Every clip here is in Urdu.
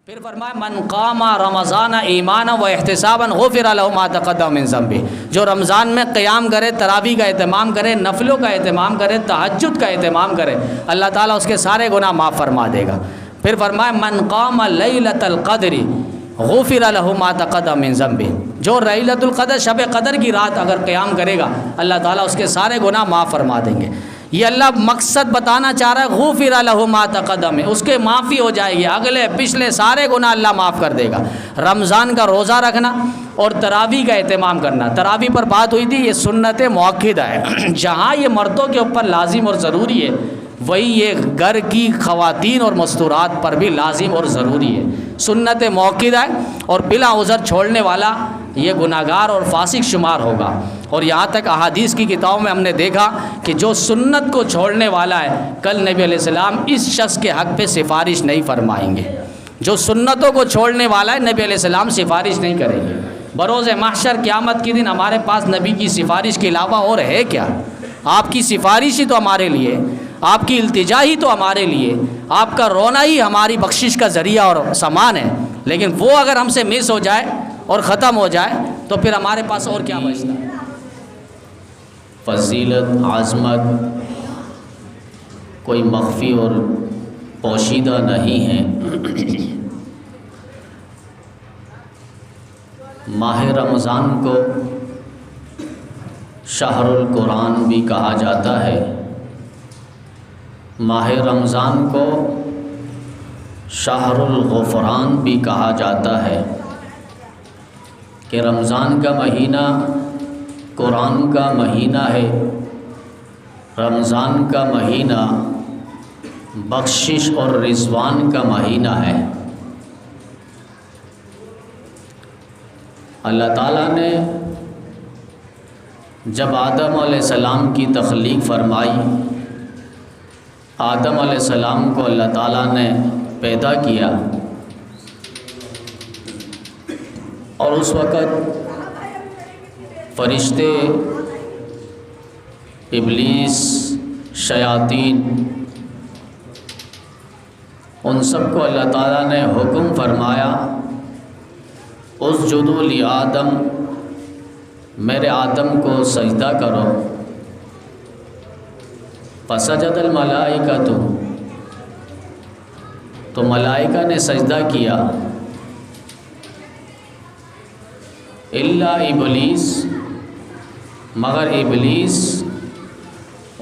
پھر فرمایا من قام رمضان ایمانا و احتسابا غفر له ما تقدم من ذنبه، جو رمضان میں قیام کرے، تراویح کا اہتمام کرے، نفلوں کا اہتمام کرے، تہجد کا اہتمام کرے، اللہ تعالیٰ اس کے سارے گناہ معاف فرما دے گا۔ پھر فرمایا من قام لیلۃ القدر غفر له ما تقدم من ذنبه، جو لیلۃ القدر شب قدر کی رات اگر قیام کرے گا اللہ تعالیٰ اس کے سارے گناہ معاف فرما دیں گے۔ یہ اللہ مقصد بتانا چاہ رہا ہے، غفر له ما تقدم، اس کے معافی ہو جائے گی، اگلے پچھلے سارے گناہ اللہ معاف کر دے گا۔ رمضان کا روزہ رکھنا اور تراویح کا اہتمام کرنا، تراویح پر بات ہوئی تھی، یہ سنت مؤکدہ ہے، جہاں یہ مردوں کے اوپر لازم اور ضروری ہے وہی یہ گھر کی خواتین اور مستورات پر بھی لازم اور ضروری ہے، سنت مؤکدہ ہے، اور بلا عذر چھوڑنے والا یہ گناہگار اور فاسق شمار ہوگا۔ اور یہاں تک احادیث کی کتابوں میں ہم نے دیکھا کہ جو سنت کو چھوڑنے والا ہے کل نبی علیہ السلام اس شخص کے حق پہ سفارش نہیں فرمائیں گے، جو سنتوں کو چھوڑنے والا ہے نبی علیہ السلام سفارش نہیں کریں گے۔ بروز محشر قیامت کے دن ہمارے پاس نبی کی سفارش کے علاوہ اور ہے کیا؟ آپ کی سفارش ہی تو ہمارے لیے، آپ کی التجا ہی تو ہمارے لیے، آپ کا رونا ہی ہماری بخشش کا ذریعہ اور سامان ہے، لیکن وہ اگر ہم سے مس ہو جائے اور ختم ہو جائے تو پھر ہمارے پاس اور کیا بچتا ہے؟ فضیلت، عظمت کوئی مخفی اور پوشیدہ نہیں ہے۔ ماہ رمضان کو شہر القرآن بھی کہا جاتا ہے، ماہ رمضان کو شہر الغفران بھی کہا جاتا ہے کہ رمضان کا مہینہ قرآن کا مہینہ ہے، رمضان کا مہینہ بخشش اور رضوان کا مہینہ ہے۔ اللہ تعالیٰ نے جب آدم علیہ السلام کی تخلیق فرمائی، آدم علیہ السلام کو اللہ تعالیٰ نے پیدا کیا، اور اس وقت فرشتے، ابلیس، شیاطین، ان سب کو اللہ تعالیٰ نے حکم فرمایا اسجدوا لآدم، میرے آدم کو سجدہ کرو۔ فسجد الملائکۃ، تو ملائکہ نے سجدہ کیا، الا ابلیس، مگر ابلیس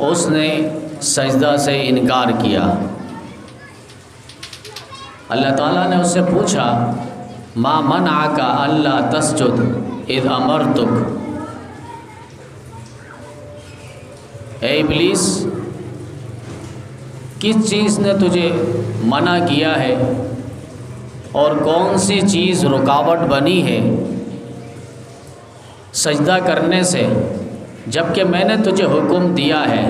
اس نے سجدہ سے انکار کیا۔ اللہ تعالیٰ نے اس سے پوچھا ما منعک الا تسجد اذ امرتک، اے ابلیس کس چیز نے تجھے منع کیا ہے اور کون سی چیز رکاوٹ بنی ہے سجدہ کرنے سے جبکہ میں نے تجھے حکم دیا ہے؟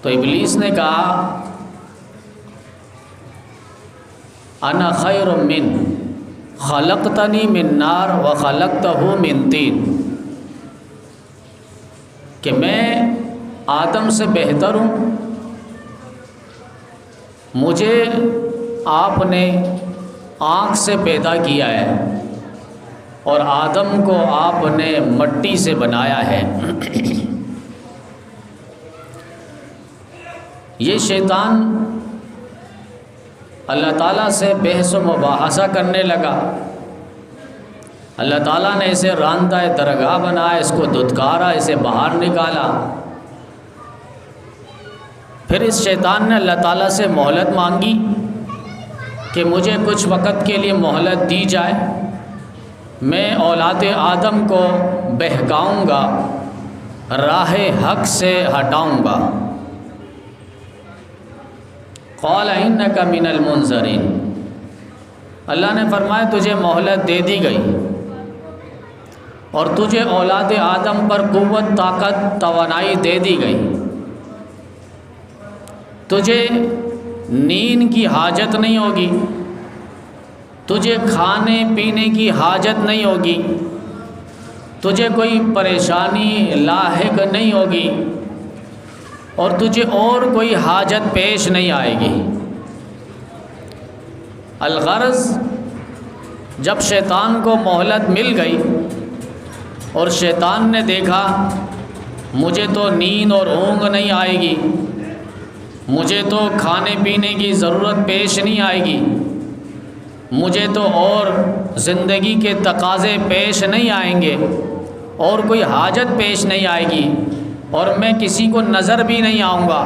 تو ابلیس نے کہا انا خیر من خلقتنی من نار وخلقتہ من طین، کہ میں آدم سے بہتر ہوں، مجھے آپ نے آنکھ سے پیدا کیا ہے اور آدم کو آپ نے مٹی سے بنایا ہے۔ یہ شیطان اللہ تعالیٰ سے بحث و مباحثہ کرنے لگا، اللہ تعالیٰ نے اسے راندہ درگاہ بنایا، اس کو دھتکارا، اسے باہر نکالا۔ پھر اس شیطان نے اللہ تعالیٰ سے مہلت مانگی کہ مجھے کچھ وقت کے لیے مہلت دی جائے، میں اولاد آدم کو بہکاؤں گا، راہ حق سے ہٹاؤں گا۔ قال انک من المنظرین، اللہ نے فرمایا تجھے مہلت دے دی گئی اور تجھے اولاد آدم پر قوت، طاقت، توانائی دے دی گئی، تجھے نیند کی حاجت نہیں ہوگی، تجھے کھانے پینے کی حاجت نہیں ہوگی، تجھے کوئی پریشانی لاحق نہیں ہوگی اور تجھے اور کوئی حاجت پیش نہیں آئے گی۔ الغرض جب شیطان کو مہلت مل گئی اور شیطان نے دیکھا مجھے تو نیند اور اونگ نہیں آئے گی، مجھے تو کھانے پینے کی ضرورت پیش نہیں آئے گی، مجھے تو اور زندگی کے تقاضے پیش نہیں آئیں گے اور کوئی حاجت پیش نہیں آئے گی اور میں کسی کو نظر بھی نہیں آؤں گا،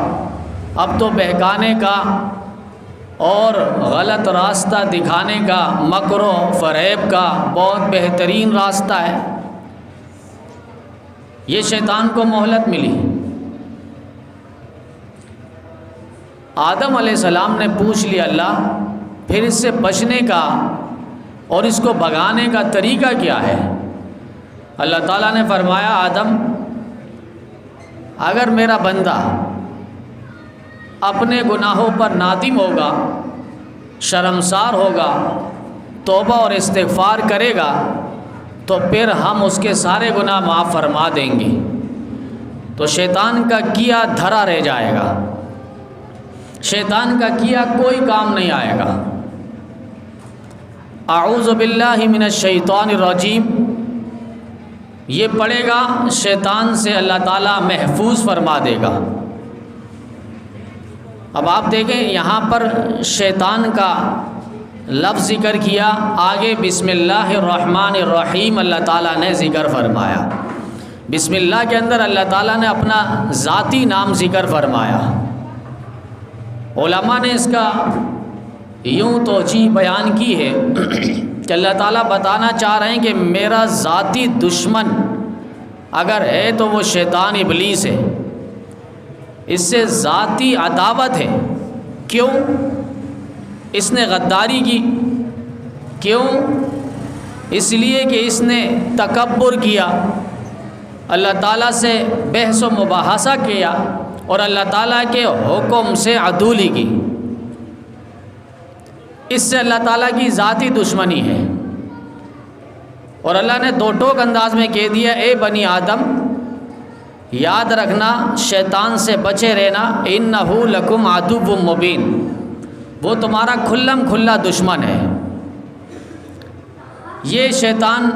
اب تو بہکانے کا اور غلط راستہ دکھانے کا، مکر و فریب کا بہت بہترین راستہ ہے۔ یہ شیطان کو مہلت ملی۔ آدم علیہ السلام نے پوچھ لیا اللہ پھر اس سے بچنے کا اور اس کو بھگانے کا طریقہ کیا ہے؟ اللہ تعالیٰ نے فرمایا آدم اگر میرا بندہ اپنے گناہوں پر نادم ہوگا، شرمسار ہوگا، توبہ اور استغفار کرے گا تو پھر ہم اس کے سارے گناہ معاف فرما دیں گے، تو شیطان کا کیا دھرا رہ جائے گا، شیطان کا کیا کوئی کام نہیں آئے گا۔ اعوذ باللہ من الشیطان الرجیم یہ پڑھے گا، شیطان سے اللہ تعالیٰ محفوظ فرما دے گا۔ اب آپ دیکھیں یہاں پر شیطان کا لفظ ذکر کیا، آگے بسم اللہ الرحمن الرحیم اللہ تعالیٰ نے ذکر فرمایا۔ بسم اللہ کے اندر اللہ تعالیٰ نے اپنا ذاتی نام ذکر فرمایا۔ علماء نے اس کا یوں توجیہ بیان کی ہے کہ اللہ تعالیٰ بتانا چاہ رہے ہیں کہ میرا ذاتی دشمن اگر ہے تو وہ شیطان ابلیس ہے، اس سے ذاتی عداوت ہے۔ کیوں؟ اس نے غداری کی، کیوں؟ اس لیے کہ اس نے تکبر کیا، اللہ تعالیٰ سے بحث و مباحثہ کیا اور اللہ تعالیٰ کے حکم سے عدولی کی، اس سے اللہ تعالیٰ کی ذاتی دشمنی ہے۔ اور اللہ نے دو ٹوک انداز میں کہہ دیا اے بنی آدم یاد رکھنا شیطان سے بچے رہنا، انہ لکم عدو مبین، وہ تمہارا کھلم کھلا دشمن ہے۔ یہ شیطان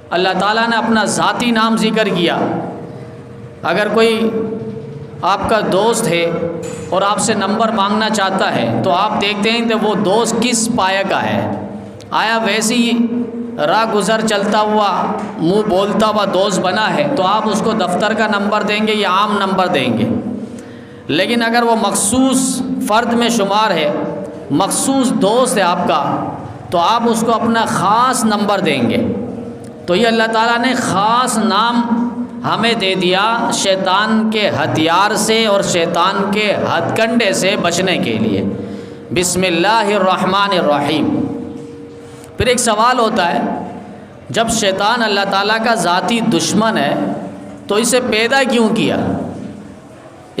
اللہ تعالیٰ نے اپنا ذاتی نام ذکر کیا۔ اگر کوئی آپ کا دوست ہے اور آپ سے نمبر مانگنا چاہتا ہے تو آپ دیکھتے ہیں کہ وہ دوست کس پایہ کا ہے، آیا ویسی راہ گزر چلتا ہوا منہ بولتا ہوا دوست بنا ہے تو آپ اس کو دفتر کا نمبر دیں گے یا عام نمبر دیں گے، لیکن اگر وہ مخصوص فرد میں شمار ہے، مخصوص دوست ہے آپ کا، تو آپ اس کو اپنا خاص نمبر دیں گے۔ تو یہ اللہ تعالیٰ نے خاص نام ہمیں دے دیا شیطان کے ہتھیار سے اور شیطان کے ہتھ کنڈے سے بچنے کے لیے۔ بسم اللہ الرحمن الرحیم۔ پھر ایک سوال ہوتا ہے جب شیطان اللہ تعالیٰ کا ذاتی دشمن ہے تو اسے پیدا کیوں کیا؟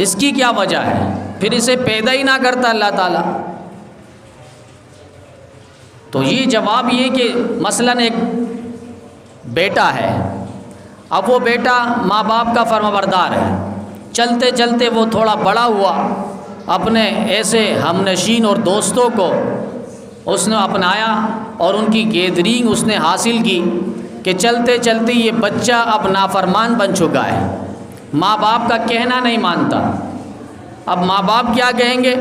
اس کی کیا وجہ ہے؟ پھر اسے پیدا ہی نہ کرتا اللہ تعالیٰ؟ تو یہ جواب یہ کہ مثلاً ایک بیٹا ہے، اب وہ بیٹا ماں باپ کا فرمانبردار ہے، چلتے چلتے وہ تھوڑا بڑا ہوا، اپنے ایسے ہم نشین اور دوستوں کو اس نے اپنایا اور ان کی گیدرنگ اس نے حاصل کی کہ چلتے چلتے یہ بچہ اب نافرمان بن چکا ہے، ماں باپ کا کہنا نہیں مانتا۔ اب ماں باپ کیا کہیں گے؟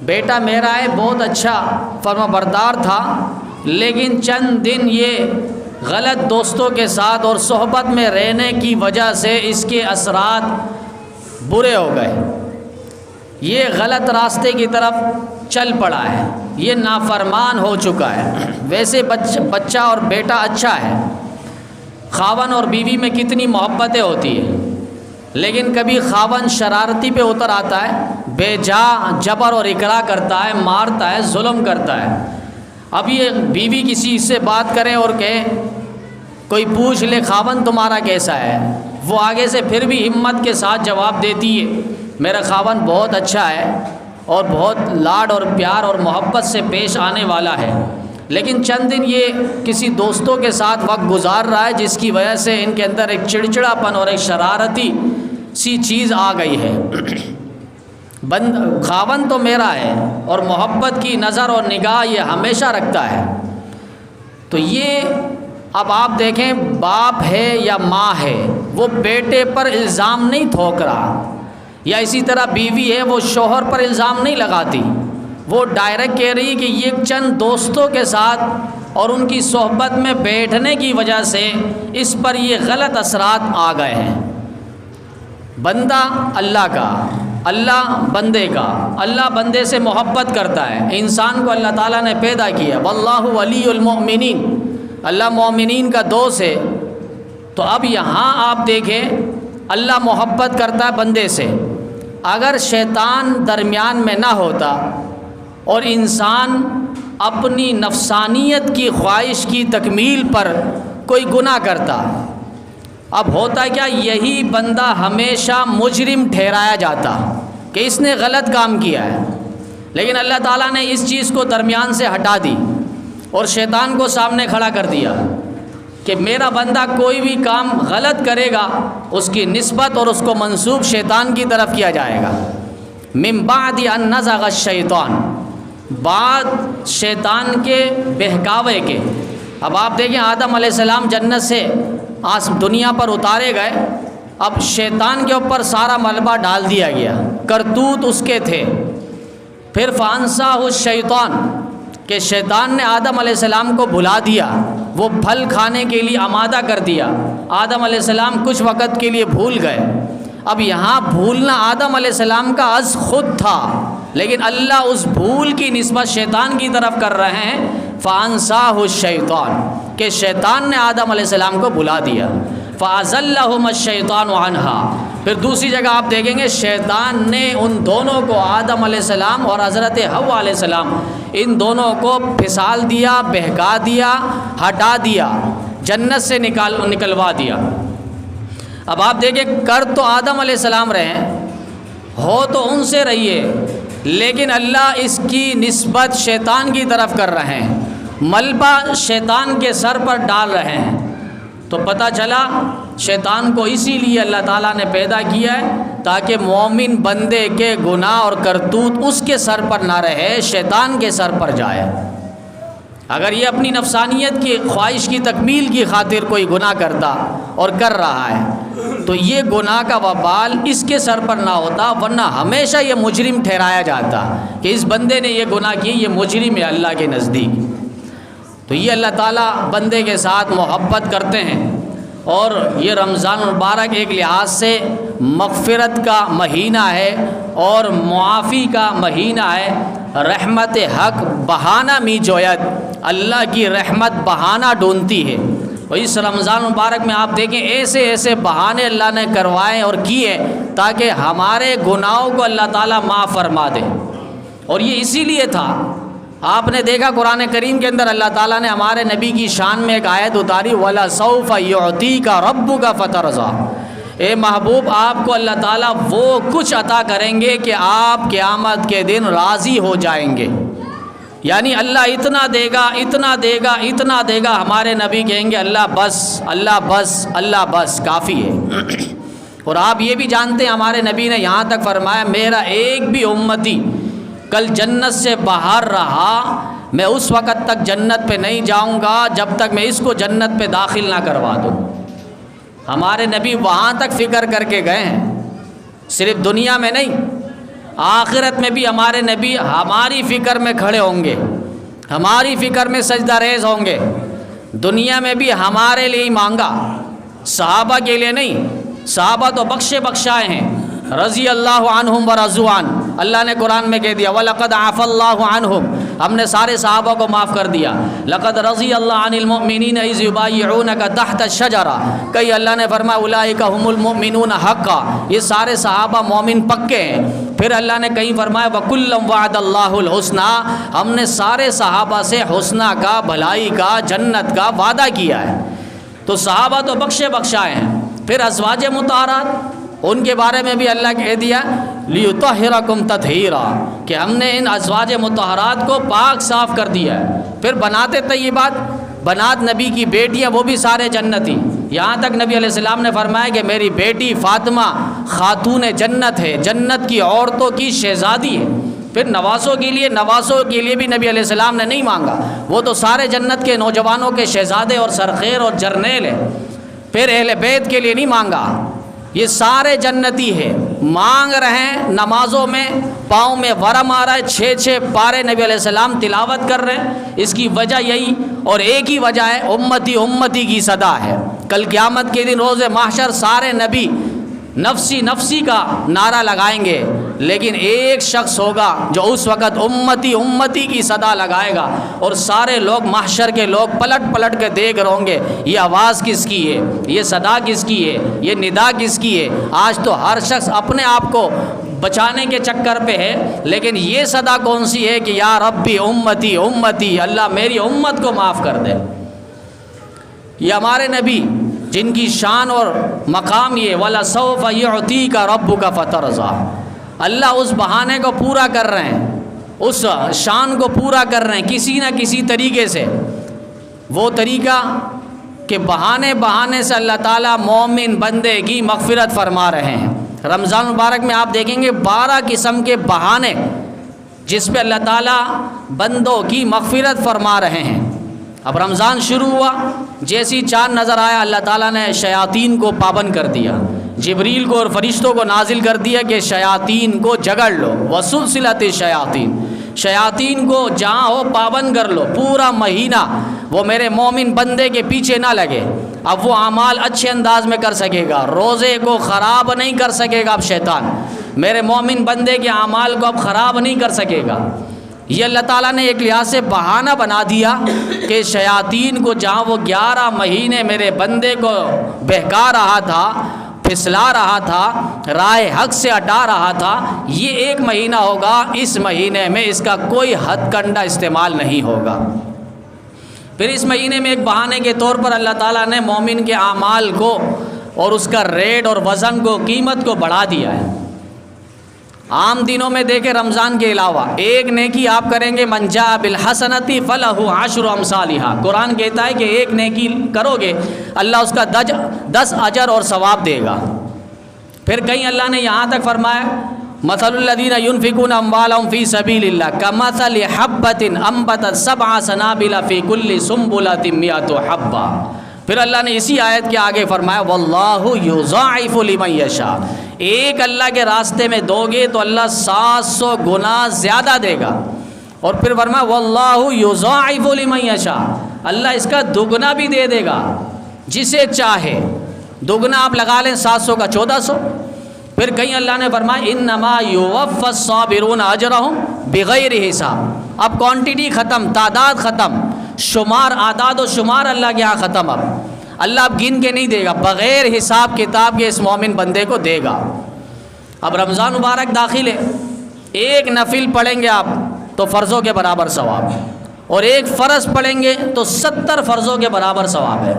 بیٹا میرا ہے بہت اچھا فرمانبردار تھا، لیکن چند دن یہ غلط دوستوں کے ساتھ اور صحبت میں رہنے کی وجہ سے اس کے اثرات برے ہو گئے، یہ غلط راستے کی طرف چل پڑا ہے، یہ نافرمان ہو چکا ہے۔ ویسے بچہ اور بیٹا اچھا ہے، خاون اور بیوی میں کتنی محبتیں ہوتی ہیں، لیکن کبھی خاون شرارتی پہ اتر آتا ہے، بے جا جبر اور اکراہ کرتا ہے، مارتا ہے، ظلم کرتا ہے۔ اب یہ بیوی کسی سے بات کرے اور کہے، کوئی پوچھ لے خاون تمہارا کیسا ہے، وہ آگے سے پھر بھی ہمت کے ساتھ جواب دیتی ہے میرا خاون بہت اچھا ہے اور بہت لاڈ اور پیار اور محبت سے پیش آنے والا ہے، لیکن چند دن یہ کسی دوستوں کے ساتھ وقت گزار رہا ہے جس کی وجہ سے ان کے اندر ایک چڑچڑاپن اور ایک شرارتی سی چیز آ گئی ہے۔ خاوند تو میرا ہے اور محبت کی نظر اور نگاہ یہ ہمیشہ رکھتا ہے۔ تو یہ اب آپ دیکھیں، باپ ہے یا ماں ہے، وہ بیٹے پر الزام نہیں تھوک رہا، یا اسی طرح بیوی ہے وہ شوہر پر الزام نہیں لگاتی، وہ ڈائریکٹ کہہ رہی ہے کہ یہ چند دوستوں کے ساتھ اور ان کی صحبت میں بیٹھنے کی وجہ سے اس پر یہ غلط اثرات آ گئے ہیں۔ بندہ اللہ کا، اللہ بندے کا، اللہ بندے سے محبت کرتا ہے۔ انسان کو اللہ تعالیٰ نے پیدا کیا، واللہ ولی المؤمنین، اللہ مومنین کا دوست ہے۔ تو اب یہاں آپ دیکھیں، اللہ محبت کرتا ہے بندے سے۔ اگر شیطان درمیان میں نہ ہوتا اور انسان اپنی نفسانیت کی خواہش کی تکمیل پر کوئی گناہ کرتا، اب ہوتا کیا، یہی بندہ ہمیشہ مجرم ٹھہرایا جاتا کہ اس نے غلط کام کیا ہے۔ لیکن اللہ تعالیٰ نے اس چیز کو درمیان سے ہٹا دی اور شیطان کو سامنے کھڑا کر دیا کہ میرا بندہ کوئی بھی کام غلط کرے گا اس کی نسبت اور اس کو منسوب شیطان کی طرف کیا جائے گا۔ من بعد ان نزغ الشیطان، بعد شیطان کے بہکاوے کے۔ اب آپ دیکھیں، آدم علیہ السلام جنت سے دنیا پر اتارے گئے، اب شیطان کے اوپر سارا ملبہ ڈال دیا گیا، کرتوت اس کے تھے۔ پھر فانساہ الشیطان، کہ شیطان نے آدم علیہ السلام کو بھلا دیا، وہ پھل کھانے کے لیے آمادہ کر دیا، آدم علیہ السلام کچھ وقت کے لیے بھول گئے۔ اب یہاں بھولنا آدم علیہ السلام کا عز خود تھا، لیکن اللہ اس بھول کی نسبت شیطان کی طرف کر رہے ہیں، فانساہ الشیطان، کہ شیطان نے آدم علیہ السلام کو بھلا دیا، فازلہم الشیطان عنہا۔ پھر دوسری جگہ آپ دیکھیں گے، شیطان نے ان دونوں کو، آدم علیہ السلام اور حضرت حوا علیہ السلام، ان دونوں کو پھسال دیا، بہکا دیا، ہٹا دیا، جنت سے نکلوا دیا۔ اب آپ دیکھیں، کر تو آدم علیہ السلام رہے ہیں، ہو تو ان سے رہیے، لیکن اللہ اس کی نسبت شیطان کی طرف کر رہے ہیں، ملبہ شیطان کے سر پر ڈال رہے ہیں۔ تو پتہ چلا شیطان کو اسی لیے اللہ تعالیٰ نے پیدا کیا ہے تاکہ مومن بندے کے گناہ اور کرتوت اس کے سر پر نہ رہے، شیطان کے سر پر جائے۔ اگر یہ اپنی نفسانیت کی خواہش کی تکمیل کی خاطر کوئی گناہ کرتا اور کر رہا ہے تو یہ گناہ کا وبال اس کے سر پر نہ ہوتا، ورنہ ہمیشہ یہ مجرم ٹھہرایا جاتا کہ اس بندے نے یہ گناہ کی، یہ مجرم ہے اللہ کے نزدیک۔ تو یہ اللہ تعالیٰ بندے کے ساتھ محبت کرتے ہیں، اور یہ رمضان المبارک ایک لحاظ سے مغفرت کا مہینہ ہے اور معافی کا مہینہ ہے۔ رحمت حق بہانہ می جوید، اللہ کی رحمت بہانہ ڈھونڈتی ہے۔ اور اس رمضان مبارک میں آپ دیکھیں، ایسے ایسے بہانے اللہ نے کروائے اور کیے تاکہ ہمارے گناہوں کو اللہ تعالیٰ معاف فرما دے۔ اور یہ اسی لیے تھا، آپ نے دیکھا قرآن کریم کے اندر اللہ تعالیٰ نے ہمارے نبی کی شان میں ایک آیت اتاری، وَلَسَوْفَ يُعْطِيكَ رَبُّكَ فَتَرْضَىٰ، اے محبوب آپ کو اللہ تعالیٰ وہ کچھ عطا کریں گے کہ آپ قیامت کے دن راضی ہو جائیں گے۔ یعنی اللہ اتنا دے گا، اتنا دے گا، اتنا دے گا، ہمارے نبی کہیں گے اللہ بس، اللہ بس، اللہ بس، کافی ہے۔ اور آپ یہ بھی جانتے ہیں ہمارے نبی نے یہاں تک فرمایا، میرا ایک بھی امتی کل جنت سے باہر رہا، میں اس وقت تک جنت پہ نہیں جاؤں گا جب تک میں اس کو جنت پہ داخل نہ کروا دوں۔ ہمارے نبی وہاں تک فکر کر کے گئے ہیں، صرف دنیا میں نہیں، آخرت میں بھی ہمارے نبی ہماری فکر میں کھڑے ہوں گے، ہماری فکر میں سجدہ ریز ہوں گے۔ دنیا میں بھی ہمارے لیے ہی مانگا، صحابہ کے لیے نہیں۔ صحابہ تو بخشے بخشائے ہیں، رضی اللہ عنہم ورضوا عنہ، اللہ نے قرآن میں کہہ دیا وَلَقَدْ عَفَا اللَّهُ عَنْهُمْ، ہم نے سارے صحابہ کو معاف کر دیا۔ لَقَدْ رَضِيَ اللَّهُ عَنِ الْمُؤْمِنِينَ إِذْ يُبَايِعُونَكَ تَحْتَ الشَّجَرَةِ، کئی اللہ نے فرمایا أُولَٰئِكَ هُمُ الْمُؤْمِنُونَ حَقًّا، یہ سارے صحابہ مومن پکے ہیں۔ پھر اللہ نے کہیں فرمایا وَكُلًّا وَعَدَ اللَّهُ الْحُسْنَىٰ، ہم نے سارے صحابہ سے حسنہ کا، بھلائی کا، جنت کا وعدہ کیا ہے۔ تو صحابہ تو بخشے بخشائے ہیں۔ پھر ازواج مطہرات، ان کے بارے میں بھی اللہ کہہ دیا لِيُطَهِّرَكُمْ تَطْهِيرًا، کہ ہم نے ان ازواج مطہرات کو پاک صاف کر دیا ہے۔ پھر بنات طیبات، بنات نبی کی بیٹیاں، وہ بھی سارے جنتی۔ یہاں تک نبی علیہ السلام نے فرمایا کہ میری بیٹی فاطمہ خاتون جنت ہے، جنت کی عورتوں کی شہزادی ہے۔ پھر نواسوں کے لیے بھی نبی علیہ السلام نے نہیں مانگا، وہ تو سارے جنت کے نوجوانوں کے شہزادے اور سرخیر اور جرنیل ہیں۔ پھر اہل بیت کے لیے نہیں مانگا، یہ سارے جنتی ہے۔ مانگ رہے ہیں نمازوں میں، پاؤں میں ورم آ رہا ہے، 6 پارے نبی علیہ السلام تلاوت کر رہے ہیں۔ اس کی وجہ یہی اور ایک ہی وجہ ہے، امتی امتی کی صدا ہے۔ کل قیامت کے دن روز محشر سارے نبی نفسی نفسی کا نعرہ لگائیں گے، لیکن ایک شخص ہوگا جو اس وقت امتی امتی کی صدا لگائے گا، اور سارے لوگ محشر کے لوگ پلٹ پلٹ کے دیکھ رہے ہوں گے یہ آواز کس کی ہے، یہ صدا کس کی ہے، یہ ندا کس کی ہے۔ آج تو ہر شخص اپنے آپ کو بچانے کے چکر پہ ہے، لیکن یہ صدا کون سی ہے کہ یا ربی امتی امتی، اللہ میری امت کو معاف کر دے۔ یہ ہمارے نبی جن کی شان اور مقام یہ وَلَسَوْفَ يُعْطِيكَ رَبُّكَ فَتَرْضَىٰ، اللہ اس بہانے کو پورا کر رہے ہیں، اس شان کو پورا کر رہے ہیں کسی نہ کسی طریقے سے۔ وہ طریقہ کہ بہانے سے اللہ تعالیٰ مومن بندے کی مغفرت فرما رہے ہیں۔ رمضان مبارک میں آپ دیکھیں گے 12 قسم کے بہانے جس پہ اللہ تعالیٰ بندوں کی مغفرت فرما رہے ہیں۔ اب رمضان شروع ہوا، جیسی چاند نظر آیا اللہ تعالیٰ نے شیاطین کو پابند کر دیا، جبریل کو اور فرشتوں کو نازل کر دیا کہ شیاطین کو جگڑ لو، وسلسلۃ الشیاطین، شیاطین کو جہاں ہو پابند کر لو، پورا مہینہ وہ میرے مومن بندے کے پیچھے نہ لگے۔ اب وہ اعمال اچھے انداز میں کر سکے گا، روزے کو خراب نہیں کر سکے گا اب شیطان، میرے مومن بندے کے اعمال کو اب خراب نہیں کر سکے گا۔ یہ اللہ تعالیٰ نے ایک لحاظ سے بہانہ بنا دیا کہ شیاطین کو جہاں وہ 11 مہینے میرے بندے کو بہکا رہا تھا، پھسلا رہا تھا، راہ حق سے ہٹا رہا تھا، یہ 1 مہینہ ہوگا، اس مہینے میں اس کا کوئی ہتھ کنڈا استعمال نہیں ہوگا۔ پھر اس مہینے میں ایک بہانے کے طور پر اللہ تعالیٰ نے مومن کے اعمال کو اور اس کا ریٹ اور وزن کو، قیمت کو بڑھا دیا ہے۔ عام دنوں میں دیکھیں رمضان کے علاوہ ایک نیکی آپ کریں گے، من جاء بالحسنۃ فلہ 10 امثالھا، قرآن کہتا ہے کہ ایک نیکی کرو گے اللہ اس کا 10 اجر اور ثواب دے گا۔ پھر کہیں اللہ نے یہاں تک فرمایا مثل الذین ينفقون اموالهم فی سبیل اللہ کمثل حبۃ انبتت 7 سنابل فی کل سنبلۃ 100 حبہ۔ پھر اللہ نے اسی آیت کے آگے فرمایا واللہ یضاعف لمن یشاء، ایک اللہ کے راستے میں دو گے تو اللہ 700 گنا زیادہ دے گا۔ اور پھر فرمایا واللہ یضاعف لمن یشاء، اللہ اس کا دگنا بھی دے دے گا جسے چاہے۔ دگنا آپ لگا لیں 700 کا 1400۔ پھر کہیں اللہ نے فرمایا انما یوفی الصابرون اجرہم بغیر حساب، اب کوانٹٹی ختم، تعداد ختم، شمار، اعداد و شمار اللہ کے ہاں ختم۔ اب اللہ اب گن کے نہیں دے گا، بغیر حساب کتاب کے اس مومن بندے کو دے گا۔ اب رمضان مبارک داخل ہے، ایک نفل پڑھیں گے آپ تو فرضوں کے برابر ثواب ہے، اور ایک فرض پڑھیں گے تو 70 فرضوں کے برابر ثواب ہے۔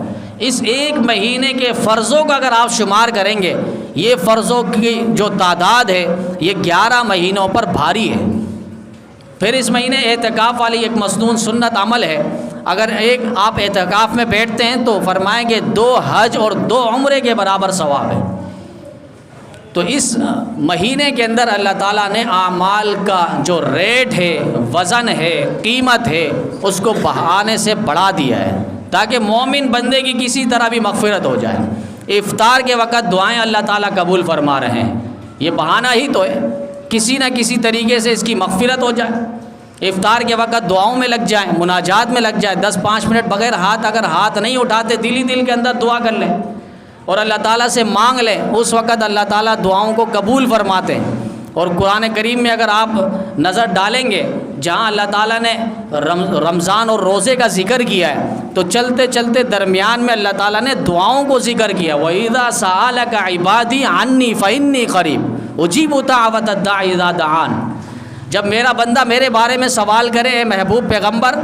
اس ایک مہینے کے فرضوں کا اگر آپ شمار کریں گے، یہ فرضوں کی جو تعداد ہے یہ 11 مہینوں پر بھاری ہے۔ پھر اس مہینے اعتکاف والی ایک مسنون سنت عمل ہے، اگر ایک آپ اعتکاف میں بیٹھتے ہیں تو فرمائیں کہ 2 حج اور 2 عمرے کے برابر ثواب ہے۔ تو اس مہینے کے اندر اللہ تعالیٰ نے اعمال کا جو ریٹ ہے، وزن ہے، قیمت ہے، اس کو بہانے سے بڑھا دیا ہے تاکہ مومن بندے کی کسی طرح بھی مغفرت ہو جائے۔ افطار کے وقت دعائیں اللہ تعالیٰ قبول فرما رہے ہیں، یہ بہانہ ہی تو ہے، کسی نہ کسی طریقے سے اس کی مغفرت ہو جائے۔ افطار کے وقت دعاؤں میں لگ جائیں، مناجات میں لگ جائیں، 10-5 منٹ بغیر اگر ہاتھ نہیں اٹھاتے، دل کے اندر دعا کر لیں اور اللہ تعالیٰ سے مانگ لیں، اس وقت اللہ تعالیٰ دعاؤں کو قبول فرماتے ہیں۔ اور قرآن کریم میں اگر آپ نظر ڈالیں گے، جہاں اللہ تعالیٰ نے رمضان اور روزے کا ذکر کیا ہے تو چلتے چلتے درمیان میں اللہ تعالیٰ نے دعاؤں کو ذکر کیا۔ وَإِذَا سَأَلَكَ عِبَادِي عَنِّي فَإِنِّي قَرِيبٌ أُجِيبُ دَعْوَةَ الدَّاعِ إِذَا دَعَانِ، جب میرا بندہ میرے بارے میں سوال کرے، اے محبوب پیغمبر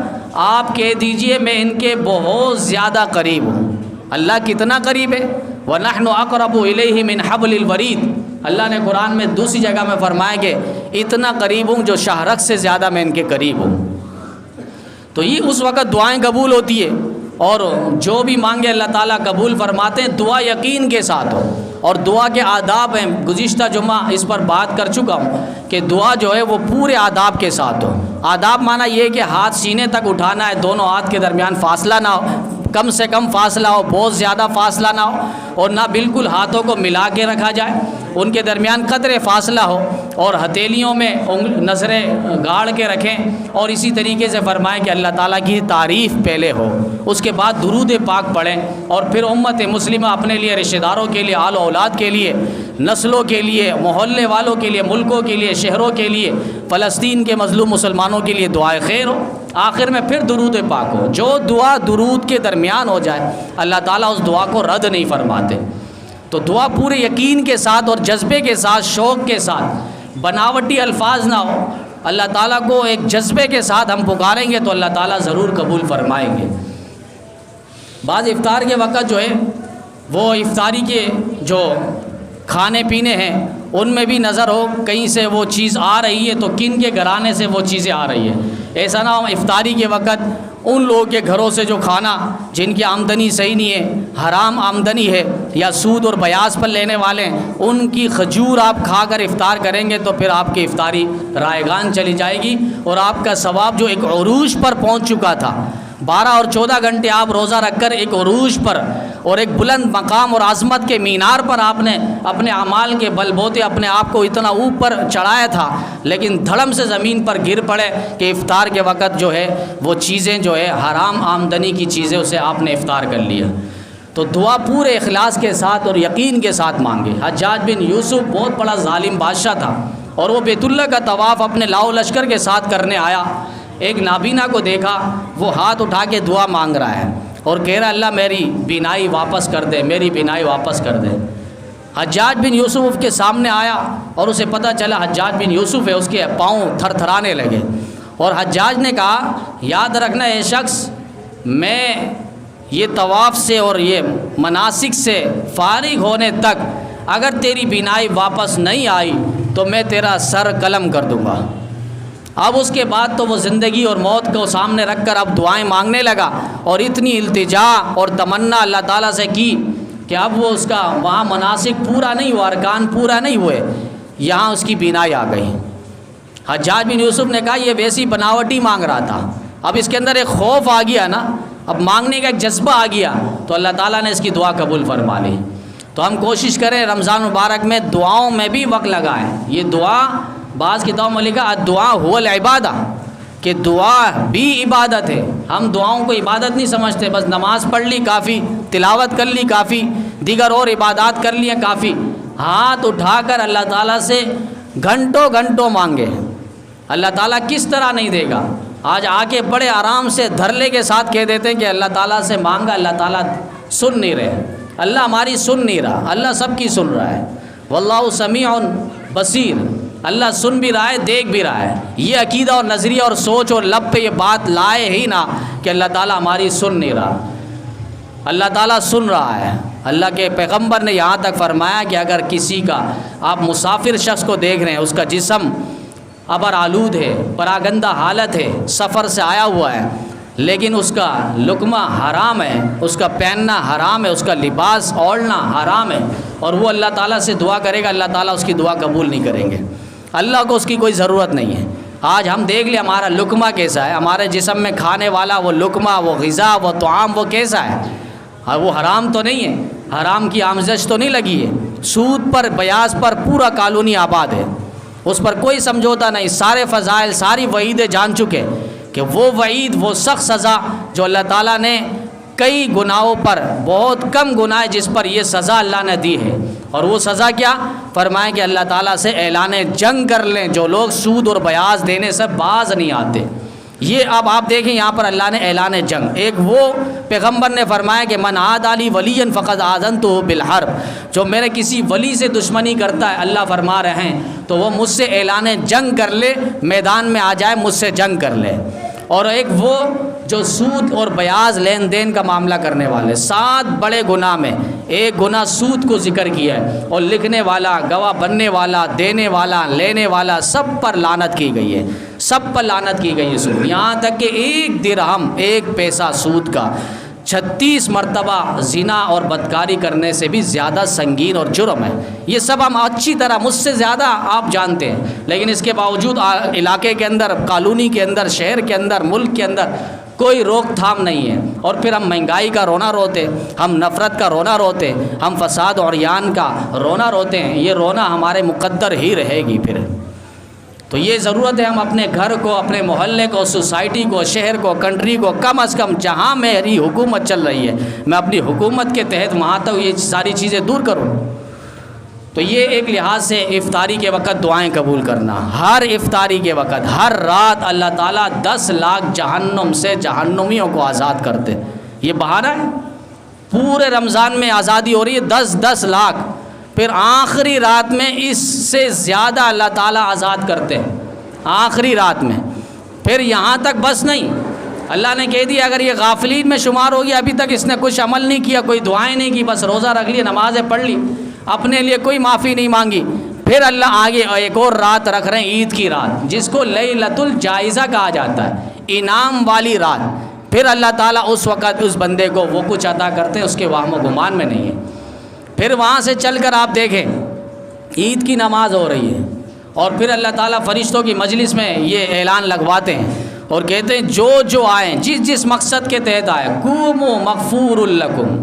آپ کہہ دیجئے میں ان کے بہت زیادہ قریب ہوں۔ اللہ کتنا قریب ہے؟ وَنَحْنُ أَقْرَبُ إِلَيْهِ مِنْ حَبْلِ الْوَرِيدِ، اللہ نے قرآن میں دوسری جگہ میں فرمایا کہ اتنا قریب ہوں جو شاہرگ سے زیادہ میں ان کے قریب ہوں۔ تو یہ اس وقت دعائیں قبول ہوتی ہے، اور جو بھی مانگے اللہ تعالیٰ قبول فرماتے ہیں، دعا یقین کے ساتھ ہو۔ اور دعا کے آداب ہیں، گزشتہ جمعہ اس پر بات کر چکا ہوں کہ دعا جو ہے وہ پورے آداب کے ساتھ ہو۔ آداب معنی یہ کہ ہاتھ سینے تک اٹھانا ہے، دونوں ہاتھ کے درمیان فاصلہ نہ ہو، کم سے کم فاصلہ ہو، بہت زیادہ فاصلہ نہ ہو، اور نہ بالکل ہاتھوں کو ملا کے رکھا جائے، ان کے درمیان قدرے فاصلہ ہو، اور ہتھیلیوں میں نظریں گاڑ کے رکھیں، اور اسی طریقے سے فرمائیں کہ اللہ تعالیٰ کی تعریف پہلے ہو، اس کے بعد درود پاک پڑھیں، اور پھر امت مسلمہ اپنے لیے، رشتہ داروں کے لیے، آل و اولاد کے لیے، نسلوں کے لیے، محلے والوں کے لیے، ملکوں کے لیے، شہروں کے لیے، فلسطین کے مظلوم مسلمانوں کے لیے دعائے خیر ہو۔ آخر میں پھر درود پاک ہو۔ جو دعا درود کے درمیان ہو جائے اللہ تعالیٰ اس دعا کو رد نہیں فرماتے۔ تو دعا پورے یقین کے ساتھ اور جذبے کے ساتھ، شوق کے ساتھ، بناوٹی الفاظ نہ ہو، اللہ تعالیٰ کو ایک جذبے کے ساتھ ہم پکاریں گے تو اللہ تعالیٰ ضرور قبول فرمائیں گے۔ بعض افطار کے وقت جو ہے وہ افطاری کے جو کھانے پینے ہیں ان میں بھی نظر ہو کہیں سے وہ چیز آ رہی ہے تو کن کے گھرانے سے وہ چیزیں آ رہی ہے۔ ایسا نہ ہو افطاری کے وقت ان لوگوں کے گھروں سے جو کھانا جن کی آمدنی صحیح نہیں ہے، حرام آمدنی ہے یا سود اور بیاض پر لینے والے ہیں، ان کی کھجور آپ کھا کر افطار کریں گے تو پھر آپ کی افطاری رائگان چلی جائے گی، اور آپ کا ثواب جو ایک عروج پر پہنچ چکا تھا، 12 اور 14 گھنٹے آپ روزہ رکھ کر ایک عروج پر اور ایک بلند مقام اور عظمت کے مینار پر آپ نے اپنے اعمال کے بل بوتے اپنے آپ کو اتنا اوپر چڑھایا تھا، لیکن دھڑم سے زمین پر گر پڑے کہ افطار کے وقت جو ہے وہ چیزیں جو ہے حرام آمدنی کی چیزیں اسے آپ نے افطار کر لیا۔ تو دعا پورے اخلاص کے ساتھ اور یقین کے ساتھ مانگے۔ حجاج بن یوسف بہت بڑا ظالم بادشاہ تھا، اور وہ بیت اللہ کا طواف اپنے لاؤ لشکر کے ساتھ کرنے آیا۔ ایک نابینا کو دیکھا، وہ ہاتھ اٹھا کے دعا مانگ رہا ہے اور کہہ رہا اللہ میری بینائی واپس کر دے، میری بینائی واپس کر دے۔ حجاج بن یوسف کے سامنے آیا اور اسے پتہ چلا حجاج بن یوسف ہے، اس کے پاؤں تھر تھرانے لگے، اور حجاج نے کہا یاد رکھنا اے شخص، میں یہ طواف سے اور یہ مناسک سے فارغ ہونے تک اگر تیری بینائی واپس نہیں آئی تو میں تیرا سر قلم کر دوں گا۔ اب اس کے بعد تو وہ زندگی اور موت کو سامنے رکھ کر اب دعائیں مانگنے لگا، اور اتنی التجا اور تمنا اللہ تعالیٰ سے کی کہ اب وہ اس کا وہاں مناسک پورا نہیں ہوا، ارکان پورا نہیں ہوئے، یہاں اس کی بینائی آ گئی۔ حجاج بن یوسف نے کہا یہ ویسی بناوٹی مانگ رہا تھا، اب اس کے اندر ایک خوف آ گیا نا، اب مانگنے کا ایک جذبہ آ گیا، تو اللہ تعالیٰ نے اس کی دعا قبول فرما لی۔ تو ہم کوشش کریں رمضان مبارک میں دعاؤں میں بھی وقت لگائیں۔ یہ دعا بعض کتابوں میں لکھا الدعا هو العبادہ، کہ دعا بھی عبادت ہے۔ ہم دعاؤں کو عبادت نہیں سمجھتے، بس نماز پڑھ لی کافی، تلاوت کر لی کافی، دیگر اور عبادات کر لیے کافی۔ ہاتھ اٹھا کر اللہ تعالیٰ سے گھنٹوں گھنٹوں مانگے، اللہ تعالیٰ کس طرح نہیں دے گا۔ آج آ کے بڑے آرام سے دھرلے کے ساتھ کہہ دیتے ہیں کہ اللہ تعالیٰ سے مانگا، اللہ تعالیٰ سن نہیں رہے، اللہ ہماری سن نہیں رہا، اللہ سب کی سن رہا ہے۔ واللہ سمیع بصیر، اللہ سن بھی رہا ہے، دیکھ بھی رہا ہے۔ یہ عقیدہ اور نظریہ اور سوچ اور لب پہ یہ بات لائے ہی نہ کہ اللہ تعالیٰ ہماری سن نہیں رہا، اللہ تعالیٰ سن رہا ہے۔ اللہ کے پیغمبر نے یہاں تک فرمایا کہ اگر کسی کا آپ مسافر شخص کو دیکھ رہے ہیں، اس کا جسم ابر آلود ہے، پراگندہ حالت ہے، سفر سے آیا ہوا ہے، لیکن اس کا لقمہ حرام ہے، اس کا پہننا حرام ہے، اس کا لباس اوڑھنا حرام ہے، اور وہ اللہ تعالیٰ سے دعا کرے گا، اللہ تعالیٰ اس کی دعا قبول نہیں کریں گے۔ اللہ کو اس کی کوئی ضرورت نہیں ہے۔ آج ہم دیکھ لیں ہمارا لقمہ کیسا ہے، ہمارے جسم میں کھانے والا وہ لقمہ، وہ غذا، وہ طعام وہ کیسا ہے، اور وہ حرام تو نہیں ہے، حرام کی آموزش تو نہیں لگی ہے، سود پر بیاض پر پورا کالونی آباد ہے، اس پر کوئی سمجھوتا نہیں، سارے فضائل ساری وعیدیں جان چکے کہ وہ وعید وہ سخت سزا جو اللہ تعالیٰ نے کئی گناہوں پر، بہت کم گناہ جس پر یہ سزا اللہ نے دی ہے، اور وہ سزا کیا فرمائیں کہ اللہ تعالیٰ سے اعلان جنگ کر لیں جو لوگ سود اور بیاض دینے سے باز نہیں آتے۔ یہ اب آپ دیکھیں یہاں پر اللہ نے اعلان جنگ، ایک وہ پیغمبر نے فرمایا کہ من عاد علی ولی فقد آذنتہ بالحرب، جو میرے کسی ولی سے دشمنی کرتا ہے اللہ فرما رہے ہیں تو وہ مجھ سے اعلان جنگ کر لے، میدان میں آ جائے مجھ سے جنگ کر لے۔ اور ایک وہ جو سود اور بیاض لین دین کا معاملہ کرنے والے، 7 بڑے گناہ میں ایک گناہ سود کو ذکر کیا ہے، اور لکھنے والا، گواہ بننے والا، دینے والا، لینے والا، سب پر لعنت کی گئی ہے، سب پر لعنت کی گئی ہے سود، یہاں تک کہ 1 درہم 1 پیسہ سود کا 36 مرتبہ زنا اور بدکاری کرنے سے بھی زیادہ سنگین اور جرم ہے۔ یہ سب ہم اچھی طرح، مجھ سے زیادہ آپ جانتے ہیں، لیکن اس کے باوجود علاقے کے اندر، کالونی کے اندر، شہر کے اندر، ملک کے اندر کوئی روک تھام نہیں ہے۔ اور پھر ہم مہنگائی کا رونا روتے، ہم نفرت کا رونا روتے، ہم فساد اور عریان کا رونا روتے ہیں۔ یہ رونا ہمارے مقدر ہی رہے گی پھر۔ تو یہ ضرورت ہے ہم اپنے گھر کو، اپنے محلے کو، سوسائٹی کو، شہر کو، کنٹری کو، کم از کم جہاں میری حکومت چل رہی ہے میں اپنی حکومت کے تحت وہاں تک یہ ساری چیزیں دور کروں۔ تو یہ ایک لحاظ سے افطاری کے وقت دعائیں قبول کرنا، ہر افطاری کے وقت ہر رات اللہ تعالیٰ 10 لاکھ جہنم سے جہنمیوں کو آزاد کرتے۔ یہ بہانہ ہے، پورے رمضان میں آزادی ہو رہی ہے 10 لاکھ، پھر آخری رات میں اس سے زیادہ اللہ تعالیٰ آزاد کرتے ہیں آخری رات میں۔ پھر یہاں تک بس نہیں، اللہ نے کہہ دیا اگر یہ غافلین میں شمار ہو گیا، ابھی تک اس نے کچھ عمل نہیں کیا، کوئی دعائیں نہیں کی، بس روزہ رکھ لیا، نمازیں پڑھ لی، اپنے لیے کوئی معافی نہیں مانگی، پھر اللہ آگے ایک اور رات رکھ رہے ہیں، عید کی رات، جس کو لیلۃ الجائزہ کہا جاتا ہے، انعام والی رات۔ پھر اللہ تعالیٰ اس وقت اس بندے کو وہ کچھ عطا کرتے ہیں اس کے وہم و گمان میں نہیں ہے۔ پھر وہاں سے چل کر آپ دیکھیں عید کی نماز ہو رہی ہے، اور پھر اللہ تعالیٰ فرشتوں کی مجلس میں یہ اعلان لگواتے ہیں اور کہتے ہیں جو آئیں، جس مقصد کے تحت آئے، قوموا مغفور لکم،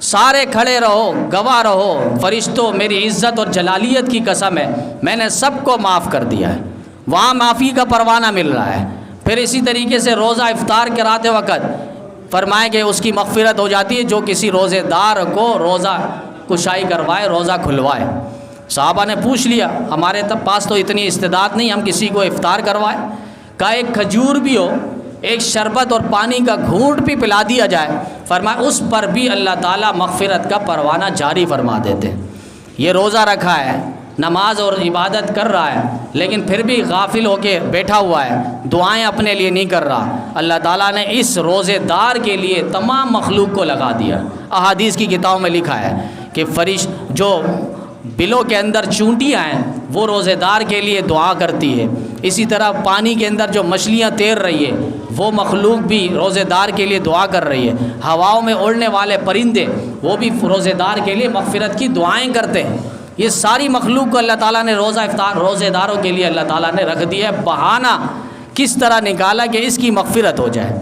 سارے کھڑے رہو، گواہ رہو، فرشتوں میری عزت اور جلالیت کی قسم ہے میں نے سب کو معاف کر دیا ہے۔ وہاں معافی کا پروانہ مل رہا ہے۔ پھر اسی طریقے سے روزہ افطار کراتے وقت فرمائے کہ اس کی مغفرت ہو جاتی ہے جو کسی روزے دار کو روزہ کشائی کروائے، روزہ کھلوائے۔ صحابہ نے پوچھ لیا ہمارے پاس تو اتنی استعداد نہیں ہم کسی کو افطار کروائے، کہا ایک کھجور بھی ہو، ایک شربت اور پانی کا گھونٹ بھی پلا دیا جائے، فرمایا اس پر بھی اللہ تعالیٰ مغفرت کا پروانہ جاری فرما دیتے۔ یہ روزہ رکھا ہے، نماز اور عبادت کر رہا ہے، لیکن پھر بھی غافل ہو کے بیٹھا ہوا ہے، دعائیں اپنے لیے نہیں کر رہا، اللہ تعالیٰ نے اس روزے دار کے لیے تمام مخلوق کو لگا دیا۔ احادیث کی کتابوں میں لکھا ہے کہ جو بلوں کے اندر چونٹیاں ہیں وہ روزے دار کے لیے دعا کرتی ہے، اسی طرح پانی کے اندر جو مچھلیاں تیر رہی ہے وہ مخلوق بھی روزے دار کے لیے دعا کر رہی ہے، ہواؤں میں اڑنے والے پرندے وہ بھی روزے دار کے لیے مغفرت کی دعائیں کرتے ہیں۔ یہ ساری مخلوق کو اللہ تعالیٰ نے روزے داروں کے لیے اللہ تعالیٰ نے رکھ دیا ہے۔ بہانہ کس طرح نکالا کہ اس کی مغفرت ہو جائے۔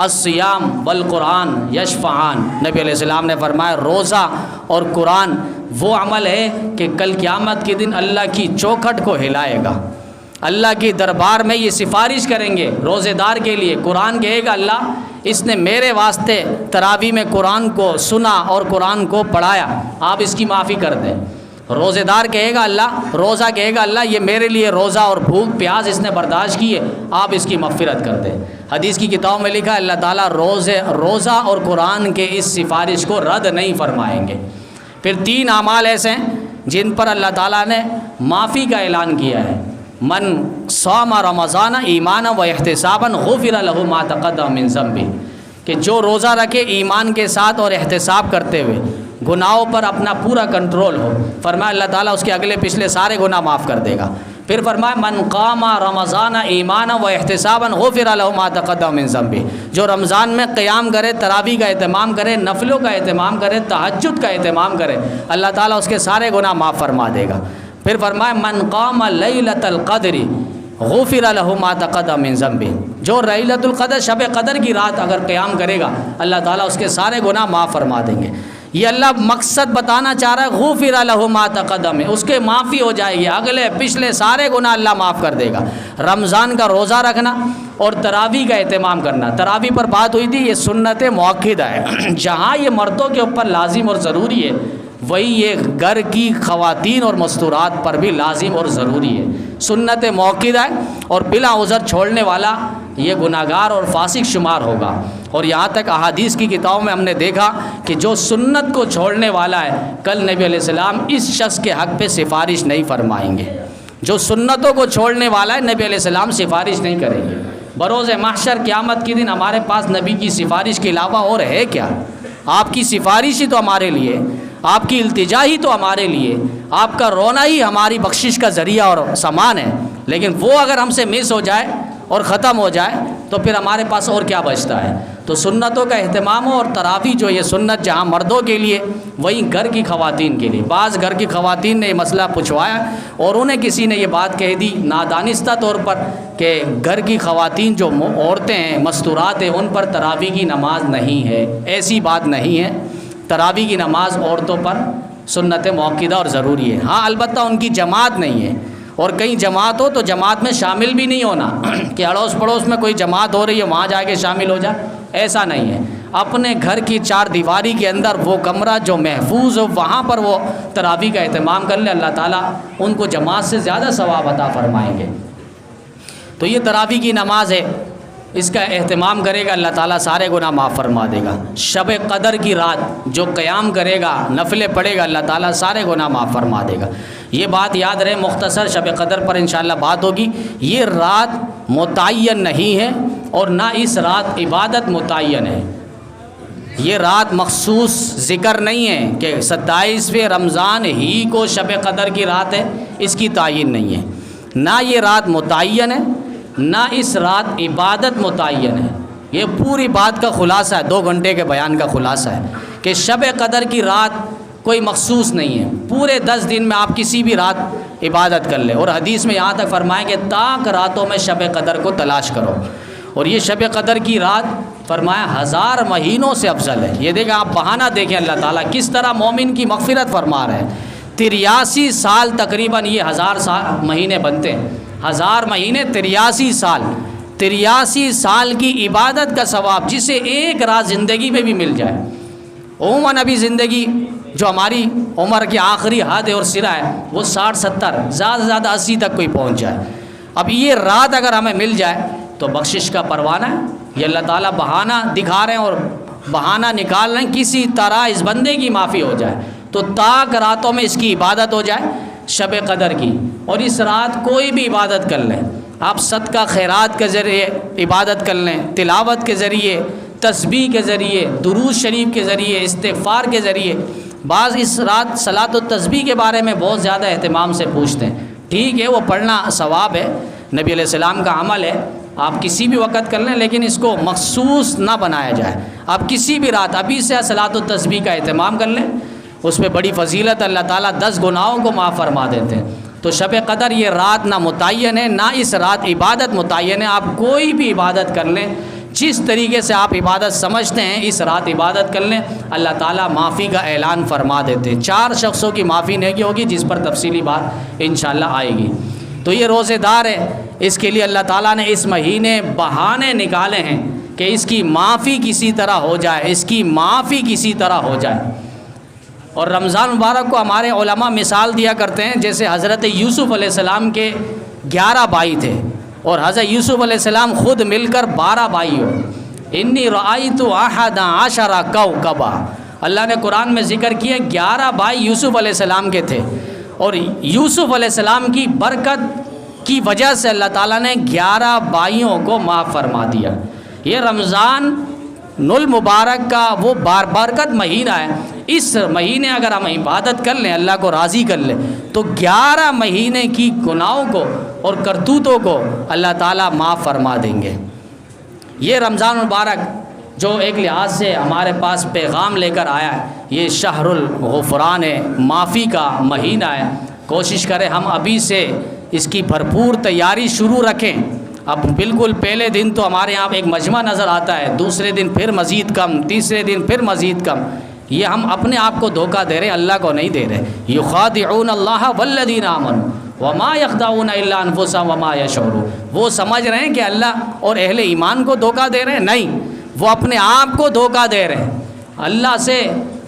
الصیام والقرآن یشفعان، نبی علیہ السلام نے فرمایا روزہ اور قرآن وہ عمل ہے کہ کل قیامت کے دن اللہ کی چوکھٹ کو ہلائے گا، اللہ کی دربار میں یہ سفارش کریں گے روزے دار کے لیے۔ قرآن کہے گا اللہ اس نے میرے واسطے تراویح میں قرآن کو سنا اور قرآن کو پڑھایا، آپ اس کی معافی کر دیں۔ روزے دار کہے گا اللہ، روزہ کہے گا اللہ یہ میرے لیے روزہ اور بھوک پیاس اس نے برداشت کی ہے، آپ اس کی مغفرت کر دیں۔ حدیث کی کتابوں میں لکھا ہے اللہ تعالیٰ روزہ اور قرآن کے اس سفارش کو رد نہیں فرمائیں گے۔ پھر 3 اعمال ایسے ہیں جن پر اللہ تعالیٰ نے معافی کا اعلان کیا ہے۔ من صام رمضان ایمانا و احتسابا غفر له ما تقدم من ذنبه، کہ جو روزہ رکھے ایمان کے ساتھ اور احتساب کرتے ہوئے، گناہوں پر اپنا پورا کنٹرول ہو، فرمایا اللہ تعالیٰ اس کے اگلے پچھلے سارے گناہ معاف کر دے گا۔ پھر فرمایا من قام رمضان ایمانا و احتسابا غفر له ما تقدم من ذنبه، جو رمضان میں قیام کرے، تراویح کا اہتمام کرے، نفلوں کا اہتمام کرے، تہجد کا اہتمام کرے، اللہ تعالیٰ اس کے سارے گناہ معاف فرما دے گا۔ پھر فرمایا من قام لیلۃ القدر غفر له ما تقدم من ذنبه، جو لیلۃ القدر شب قدر کی رات اگر قیام کرے گا اللہ تعالیٰ اس کے سارے گناہ معاف فرما دیں گے۔ یہ اللہ مقصد بتانا چاہ رہا ہے غفر له ما تقدم، اس کے معافی ہو جائے گی، اگلے پچھلے سارے گناہ اللہ معاف کر دے گا۔ رمضان کا روزہ رکھنا اور تراویح کا اہتمام کرنا، تراویح پر بات ہوئی تھی، یہ سنت موقدہ ہے، جہاں یہ مردوں کے اوپر لازم اور ضروری ہے وہی یہ گھر کی خواتین اور مستورات پر بھی لازم اور ضروری ہے، سنت موقدہ ہے، اور بلا عذر چھوڑنے والا یہ گناہگار اور فاسق شمار ہوگا۔ اور یہاں تک احادیث کی کتابوں میں ہم نے دیکھا کہ جو سنت کو چھوڑنے والا ہے کل نبی علیہ السلام اس شخص کے حق پہ سفارش نہیں فرمائیں گے، جو سنتوں کو چھوڑنے والا ہے نبی علیہ السلام سفارش نہیں کریں گے۔ بروز محشر قیامت کے دن ہمارے پاس نبی کی سفارش کے علاوہ اور ہے کیا؟ آپ کی سفارش ہی تو ہمارے لیے، آپ کی التجا ہی تو ہمارے لیے، آپ کا رونا ہی ہماری بخشش کا ذریعہ اور سامان ہے، لیکن وہ اگر ہم سے مس ہو جائے اور ختم ہو جائے تو پھر ہمارے پاس اور کیا بچتا ہے؟ تو سنتوں کا اہتمام ہو، اور تراویح جو یہ سنت جہاں مردوں کے لیے وہیں گھر کی خواتین کے لیے۔ بعض گھر کی خواتین نے یہ مسئلہ پوچھوایا اور انہیں کسی نے یہ بات کہہ دی نادانستہ طور پر کہ گھر کی خواتین جو عورتیں ہیں مستورات ہیں ان پر تراویح کی نماز نہیں ہے۔ ایسی بات نہیں ہے، تراویح کی نماز عورتوں پر سنت موقدہ اور ضروری ہے۔ ہاں البتہ ان کی جماعت نہیں ہے، اور کہیں جماعت ہو تو جماعت میں شامل بھی نہیں ہونا کہ اڑوس پڑوس میں کوئی جماعت ہو رہی ہے وہاں جا کے شامل ہو جائے، ایسا نہیں ہے۔ اپنے گھر کی چار دیواری کے اندر وہ کمرہ جو محفوظ ہو وہاں پر وہ تراویح کا اہتمام کر لیں، اللہ تعالیٰ ان کو جماعت سے زیادہ ثواب عطا فرمائیں گے۔ تو یہ تراویح کی نماز ہے، اس کا اہتمام کرے گا اللہ تعالیٰ سارے گناہ معاف فرما دے گا۔ شب قدر کی رات جو قیام کرے گا، نفلیں پڑھے گا، اللہ تعالیٰ سارے گناہ معاف فرما دے گا۔ یہ بات یاد رہے، مختصر شب قدر پر انشاءاللہ بات ہوگی۔ یہ رات متعین نہیں ہے اور نہ اس رات عبادت متعین ہے۔ یہ رات مخصوص ذکر نہیں ہے کہ 27ویں رمضان ہی کو شب قدر کی رات ہے، اس کی تعین نہیں ہے۔ نہ یہ رات متعین ہے، نہ اس رات عبادت متعین ہے۔ یہ پوری بات کا خلاصہ ہے، 2 گھنٹے کے بیان کا خلاصہ ہے کہ شب قدر کی رات کوئی مخصوص نہیں ہے۔ پورے 10 دن میں آپ کسی بھی رات عبادت کر لیں، اور حدیث میں یہاں تک فرمائیں کہ تاک راتوں میں شب قدر کو تلاش کرو، اور یہ شب قدر کی رات فرمایا 1000 مہینوں سے افضل ہے۔ یہ دیکھیں، آپ بہانہ دیکھیں اللہ تعالیٰ کس طرح مومن کی مغفرت فرما رہے ہیں۔ 83 سال تقریباً یہ 1000 مہینے بنتے ہیں، 1000 مہینے 83 سال، 83 سال کی عبادت کا ثواب جسے ایک رات زندگی میں بھی مل جائے۔ عموماً ابھی زندگی جو ہماری عمر کی آخری حد ہے اور سرا ہے وہ 60-70، زیادہ سے زیادہ 80 تک کوئی پہنچ جائے۔ اب یہ رات اگر ہمیں مل جائے تو بخشش کا پروانہ ہے۔ یہ اللہ تعالیٰ بہانہ دکھا رہے ہیں اور بہانہ نکال رہے ہیں، کسی طرح اس بندے کی معافی ہو جائے تو تاک راتوں میں اس کی عبادت ہو جائے شب قدر کی۔ اور اس رات کوئی بھی عبادت کر لیں آپ، صدقہ خیرات کے ذریعے عبادت کر لیں، تلاوت کے ذریعے، تسبیح کے ذریعے، درود شریف کے ذریعے، استغفار کے ذریعے۔ بعض اس رات صلاۃ و تسبیح کے بارے میں بہت زیادہ اہتمام سے پوچھتے ہیں، ٹھیک ہے وہ پڑھنا ثواب ہے، نبی علیہ السلام کا عمل ہے، آپ کسی بھی وقت کر لیں، لیکن اس کو مخصوص نہ بنایا جائے۔ آپ کسی بھی رات ابھی سے صلاۃ و تسبیح کا اہتمام کر لیں، اس پہ بڑی فضیلت، اللہ تعالیٰ 10 گناہوں کو معاف فرما دیتے ہیں۔ تو شب قدر یہ رات نہ متعین ہے، نہ اس رات عبادت متعین ہے۔ آپ کوئی بھی عبادت کر لیں، جس طریقے سے آپ عبادت سمجھتے ہیں اس رات عبادت کر لیں، اللہ تعالیٰ معافی کا اعلان فرما دیتے ہیں۔ 4 شخصوں کی معافی نہیں ہوگی، جس پر تفصیلی بات انشاءاللہ آئے گی۔ تو یہ روزے دار ہے، اس کے لیے اللہ تعالیٰ نے اس مہینے بہانے نکالے ہیں کہ اس کی معافی کسی طرح ہو جائے، اس کی معافی کسی طرح ہو جائے۔ اور رمضان مبارک کو ہمارے علماء مثال دیا کرتے ہیں، جیسے حضرت یوسف علیہ السلام کے 11 بھائی تھے اور حضرت یوسف علیہ السلام خود مل کر 12 بھائی ہو۔ انی رأیت 11 کوکبا، اللہ نے قرآن میں ذکر کیا 11 بھائی یوسف علیہ السلام کے تھے، اور یوسف علیہ السلام کی برکت کی وجہ سے اللہ تعالیٰ نے 11 بھائیوں کو معاف فرما دیا۔ یہ رمضان المبارک کا وہ برکت مہینہ ہے، اس مہینے اگر ہم عبادت کر لیں، اللہ کو راضی کر لیں، تو 11 مہینے کی گناہوں کو اور کرتوتوں کو اللہ تعالیٰ معاف فرما دیں گے۔ یہ رمضان مبارک جو ایک لحاظ سے ہمارے پاس پیغام لے کر آیا ہے، یہ شہر الغفران ہے، معافی کا مہینہ ہے۔ کوشش کریں ہم ابھی سے اس کی بھرپور تیاری شروع رکھیں۔ اب بالکل پہلے دن تو ہمارے یہاں ایک مجمع نظر آتا ہے، دوسرے دن پھر مزید کم، تیسرے دن پھر مزید کم۔ یہ ہم اپنے آپ کو دھوکہ دے رہے ہیں، اللہ کو نہیں دے رہے۔ یخادعون اللہ والذین آمنوا وما یخدعون الا انفسهم وما یشعرون۔ وہ سمجھ رہے ہیں کہ اللہ اور اہل ایمان کو دھوکہ دے رہے ہیں، نہیں، وہ اپنے آپ کو دھوکہ دے رہے ہیں۔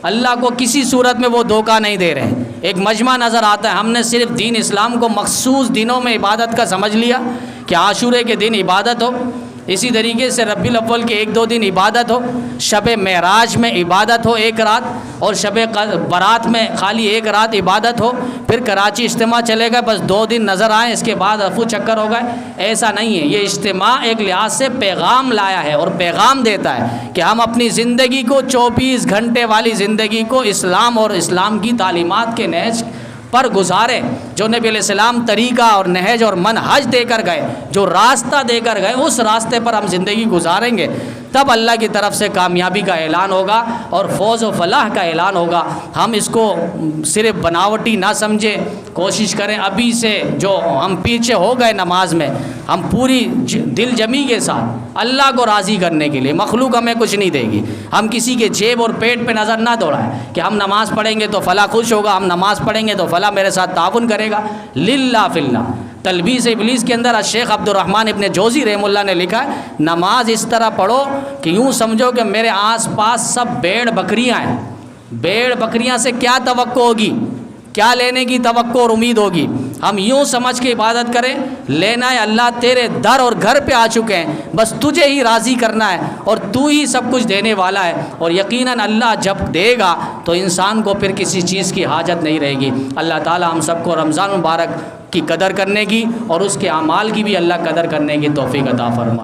اللہ کو کسی صورت میں وہ دھوکہ نہیں دے رہے ہیں۔ ایک مجمع نظر آتا ہے، ہم نے صرف دین اسلام کو مخصوص دنوں میں عبادت کا سمجھ لیا کہ عاشورے کے دن عبادت ہو، اسی طریقے سے ربیع الاول کے 1-2 دن عبادت ہو، شب معراج میں عبادت ہو 1 رات، اور شب برات میں خالی 1 رات عبادت ہو، پھر کراچی اجتماع چلے گا، بس 2 دن نظر آئیں، اس کے بعد رفو چکر ہو گئے۔ ایسا نہیں ہے، یہ اجتماع ایک لحاظ سے پیغام لایا ہے اور پیغام دیتا ہے کہ ہم اپنی زندگی کو 24 گھنٹے والی زندگی کو اسلام اور اسلام کی تعلیمات کے نہج پر گزاریں۔ جو نبی علیہ السلام طریقہ اور نہج اور منہج دے کر گئے، جو راستہ دے کر گئے، اس راستے پر ہم زندگی گزاریں گے، تب اللہ کی طرف سے کامیابی کا اعلان ہوگا اور فوز و فلاح کا اعلان ہوگا۔ ہم اس کو صرف بناوٹی نہ سمجھیں، کوشش کریں ابھی سے، جو ہم پیچھے ہو گئے نماز میں، ہم پوری دل جمی کے ساتھ اللہ کو راضی کرنے کے لیے، مخلوق ہمیں کچھ نہیں دے گی، ہم کسی کے جیب اور پیٹ پہ نظر نہ دوڑائیں کہ ہم نماز پڑھیں گے تو فلاں خوش ہوگا، ہم نماز پڑھیں گے تو فلاں میرے ساتھ تعاون کرے گا، للہ فی اللہ۔ تلبیس ابلیس کے اندر الشیخ عبد الرحمن ابن جوزی رحمہ اللہ نے لکھا ہے، نماز اس طرح پڑھو کہ یوں سمجھو کہ میرے آس پاس سب بھیڑ بکریاں ہیں، بھیڑ بکریاں سے کیا توقع ہوگی، کیا لینے کی توقع اور امید ہوگی، ہم یوں سمجھ کے عبادت کریں، لینا ہے اللہ تیرے در اور گھر پہ آ چکے ہیں، بس تجھے ہی راضی کرنا ہے اور تو ہی سب کچھ دینے والا ہے، اور یقیناً اللہ جب دے گا تو انسان کو پھر کسی چیز کی حاجت نہیں رہے گی۔ اللہ تعالی ہم سب کو رمضان مبارک کی قدر کرنے کی اور اس کے اعمال کی بھی اللہ قدر کرنے کی توفیق عطا فرمائے۔